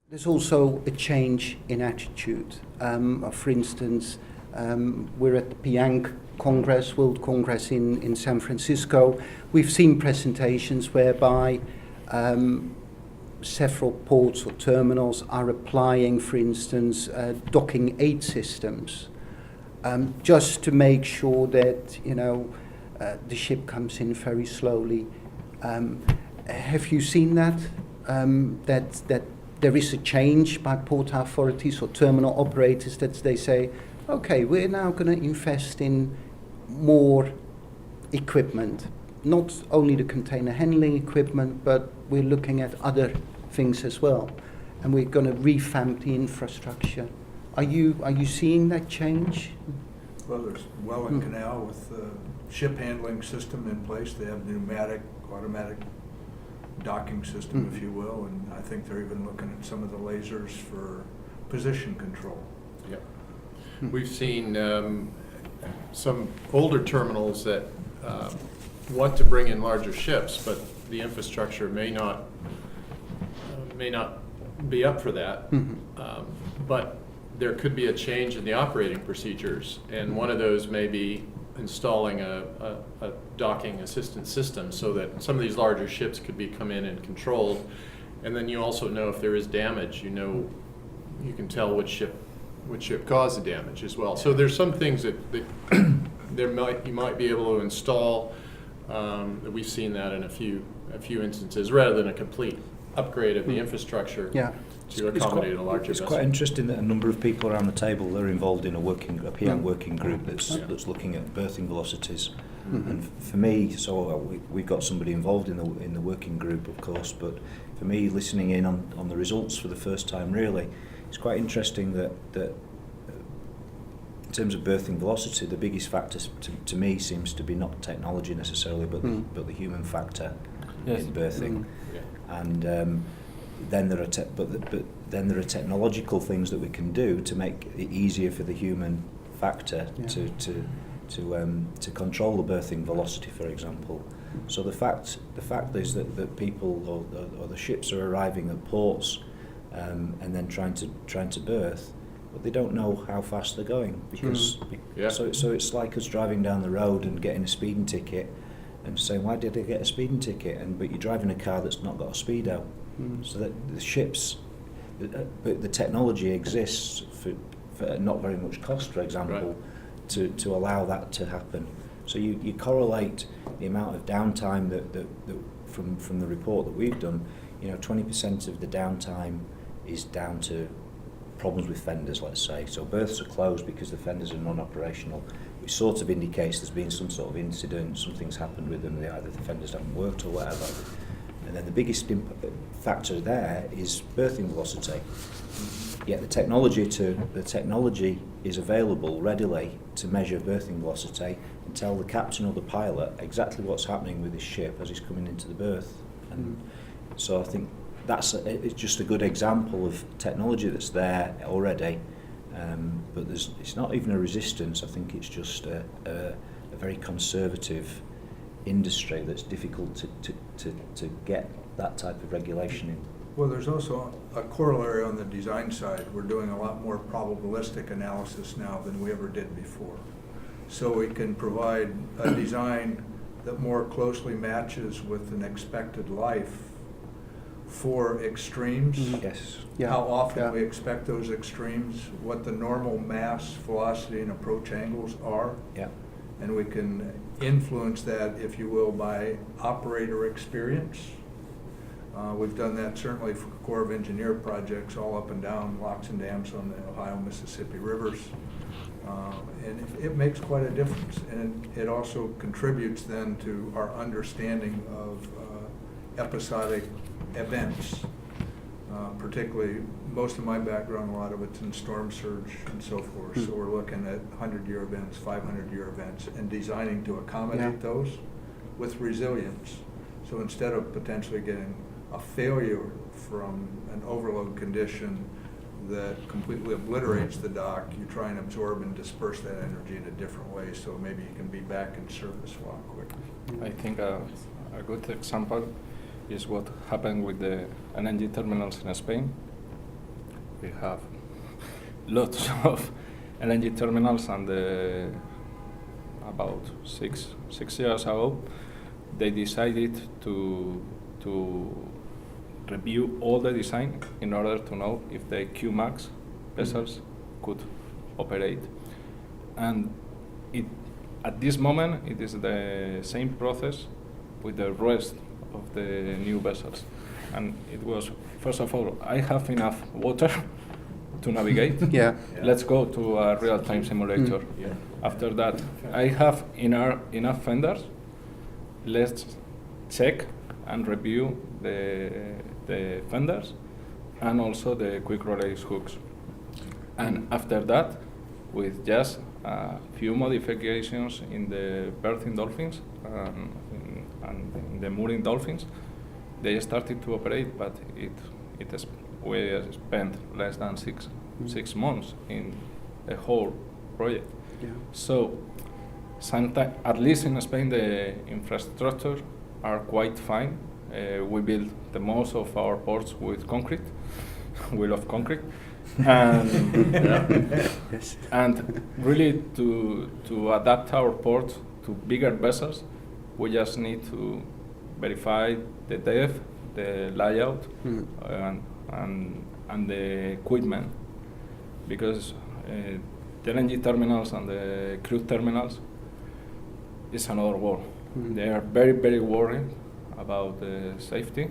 There's also a change in attitude. For instance, we're at the PIANC Congress, World Congress in San Francisco. We've seen presentations whereby several ports or terminals are applying, for instance, docking aid systems, just to make sure that the ship comes in very slowly. Have you seen that? That there is a change by port authorities or terminal operators that they say, okay, we're now going to invest in more equipment, not only the container handling equipment, but we're looking at other things as well, and we're going to revamp the infrastructure. Are you seeing that change? Well, there's Welland Canal with the ship handling system in place. They have pneumatic, automatic docking system, if you will, and I think they're even looking at some of the lasers for position control. Yep. We've seen some older terminals that want to bring in larger ships, but the infrastructure may not be up for that. But there could be a change in the operating procedures, and one of those may be installing a docking assistance system so that some of these larger ships could be come in and controlled, and then you also know if there is damage, you can tell which ship caused the damage as well. So there's some things that you might be able to install. That we've seen that in a few instances, rather than a complete upgrade of the infrastructure to accommodate a larger vessel. It's quite interesting that a number of people around the table are involved in a PIANC working group that's looking at berthing velocities. And for me, we've got somebody involved in the working group, of course, but for me, listening in on the results for the first time, really, it's quite interesting that in terms of berthing velocity, the biggest factor to me seems to be not technology necessarily, but the human factor in berthing. And then there are technological things that we can do to make it easier for the human factor to control the berthing velocity, for example. So the fact is that people or the ships are arriving at ports and then trying to berth, but they don't know how fast they're going because so it's like us driving down the road and getting a speeding ticket and saying, why did I get a speeding ticket? But you're driving a car that's not got a speedo. So that the ships, but the technology exists for not very much cost, for example, to allow that to happen. So you correlate the amount of downtime that from the report that we've done. 20% of the downtime is down to problems with fenders, let's say. So berths are closed because the fenders are non-operational, which sort of indicates there's been some sort of incident, something's happened with them, either the fenders haven't worked or whatever. And then the biggest factor there is berthing velocity. Yet the technology is available readily to measure berthing velocity and tell the captain or the pilot exactly what's happening with his ship as he's coming into the berth. And so I think it's just a good example of technology that's there already, but it's not even a resistance. I think it's just a very conservative industry that's difficult to get that type of regulation in. Well, there's also a corollary on the design side. We're doing a lot more probabilistic analysis now than we ever did before. So we can provide a design that more closely matches with an expected life for extremes. Yes. How often we expect those extremes, what the normal mass, velocity, and approach angles are. And we can influence that, if you will, by operator experience. We've done that certainly for Corps of Engineer projects all up and down locks and dams on the Ohio, Mississippi rivers. And it makes quite a difference. And it also contributes then to our understanding of episodic events. Particularly, most of my background, a lot of it's in storm surge and so forth. So we're looking at 100-year events, 500-year events, and designing to accommodate those with resilience. So instead of potentially getting a failure from an overload condition that completely obliterates the dock, you try and absorb and disperse that energy in a different way, so maybe you can be back in service a lot quicker. I think a good example is what happened with the LNG terminals in Spain. we have lots of LNG terminals, and about six years ago, they decided to review all the design in order to know if the QMAX vessels could operate. And at this moment, it is the same process with the rest of the new vessels. And it was, first of all, I have enough water to navigate. Yeah. Let's go to a real-time simulator. Yeah. After that, I have enough fenders. Let's check and review the fenders and also the quick release hooks. And after that, with just a few modifications in the berthing dolphins and in the mooring dolphins, they started to operate, but we spent less than six months in the whole project. Yeah. So, at least in Spain, the infrastructure are quite fine. We build the most of our ports with concrete. We love concrete. And, Yes. and really to adapt our port to bigger vessels, we just need to verify the depth, the layout, and the equipment, because the LNG terminals and the cruise terminals is another world. They are very, very worried about the safety.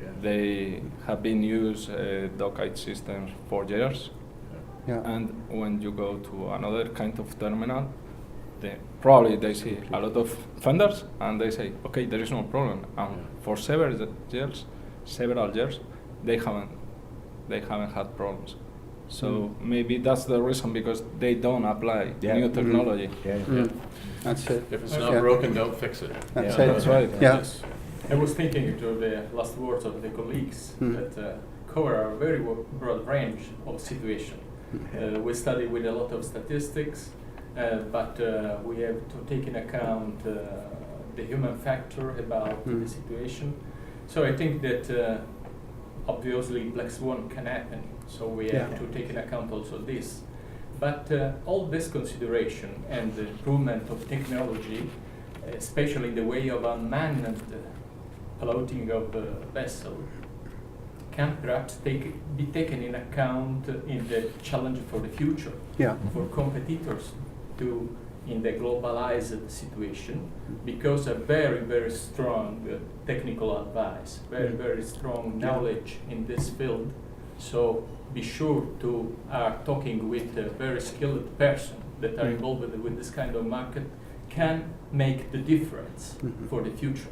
Yeah. They have been used dockage systems for years, Yeah. and when you go to another kind of terminal, they see a lot of fenders, and they say, okay, there is no problem. And for several years, they haven't had problems. So maybe that's the reason, because they don't apply new technology. That's it. If it's not Yeah. broken, don't fix it. That's Yeah, it. that's right. Yeah. Yes. I was thinking to the last words of the colleagues that cover a very broad range of situation. We study with a lot of statistics, but we have to take in account the human factor about the situation. So I think that obviously black swan can happen, so we have to take in account also this. But all this consideration and the improvement of technology, especially the way of unmanned floating of a vessel, can perhaps be taken in account in the challenge for the future, for competitors in the globalized situation, because a very, very strong technical advice, very, very strong knowledge in this field. So be sure to talking with a very skilled person that are involved with this kind of market can make the difference for the future.